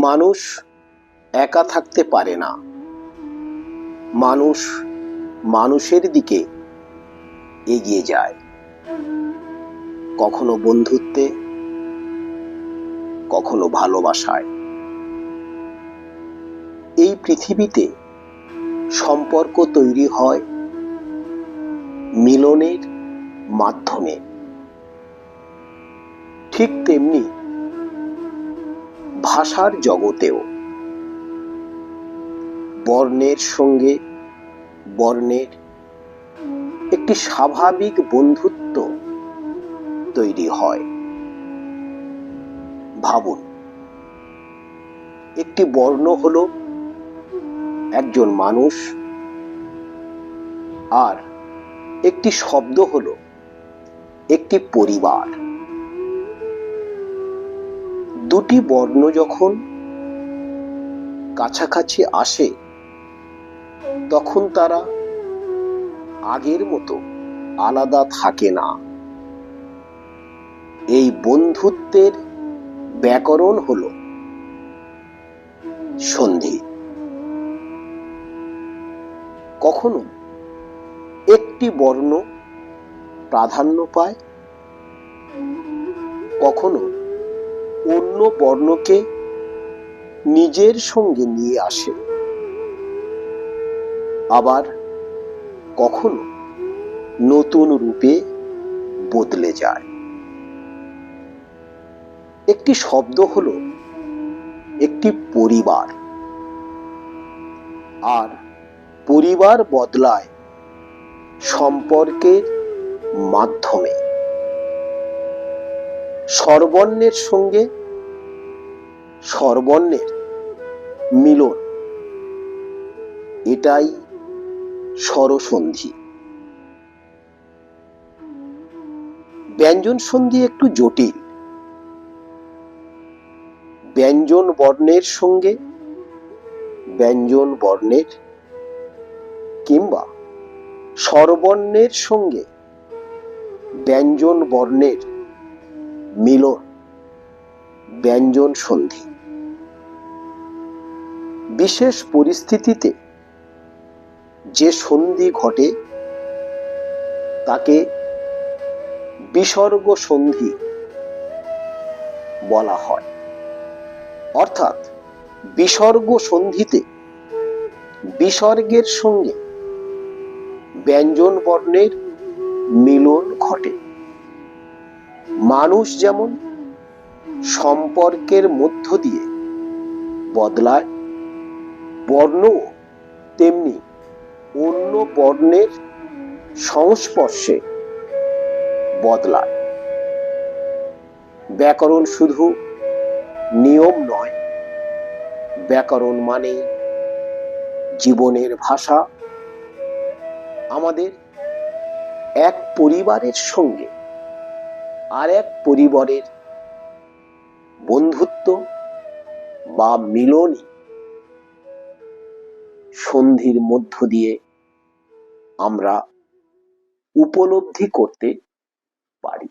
মানুষ একা থাকতে পারে না। মানুষ মানুষের দিকে এগিয়ে যায়, কখনো বন্ধুত্বে, কখনো ভালোবাসায়। এই পৃথিবীতে সম্পর্ক তৈরি হয় মিলনের মাধ্যমে। ঠিক তেমনি ভাষার জগতেও বর্ণের সঙ্গে বর্ণের একটি স্বাভাবিক বন্ধুত্ব তৈরি হয়। ভাবুন, একটি বর্ণ হলো একজন মানুষ, আর একটি শব্দ হলো একটি পরিবার। দুটি বর্ণ যখন কাছাকাছি আসে তখন তারা আগের মতো আলাদা থাকে না। এই বন্ধুত্বের ব্যাকরণ হলো সন্ধি। কখনো একটি বর্ণ প্রাধান্য পায়, কখনো অন্য বর্ণকে নিজের সঙ্গে নিয়ে আসে, আবার কখনো নতুন রূপে বদলে যায়। একটি শব্দ হলো একটি পরিবার, আর পরিবার বদলায় সম্পর্কের মাধ্যমে। স্বরবর্ণের সঙ্গে স্বরবর্ণের মিলন, এটাই স্বরসন্ধি। ব্যঞ্জন সন্ধি একটু জটিল। ব্যঞ্জন বর্ণের সঙ্গে ব্যঞ্জন বর্ণের কিংবা স্বরবর্ণের সঙ্গে ব্যঞ্জন বর্ণের মিলন ব্যঞ্জন সন্ধি। বিশেষ পরিস্থিতিতে যে সন্ধি ঘটে তাকে বিসর্গ সন্ধি বলা হয়। অর্থাৎ বিসর্গ সন্ধিতে বিসর্গের সঙ্গে ব্যঞ্জন বর্ণের মিলন ঘটে। মানুষ যেমন সম্পর্কের মধ্য দিয়ে বদলায়, বর্ণও তেমনি অন্য বর্ণের সংস্পর্শে বদলায়। ব্যাকরণ শুধু নিয়ম নয়, ব্যাকরণ মানে জীবনের ভাষা। আমাদের এক পরিবারের সঙ্গে আর এক পরিবারের বন্ধুত্ব বা মিলনই সন্ধির মধ্য দিয়ে আমরা উপলব্ধি করতে পারি।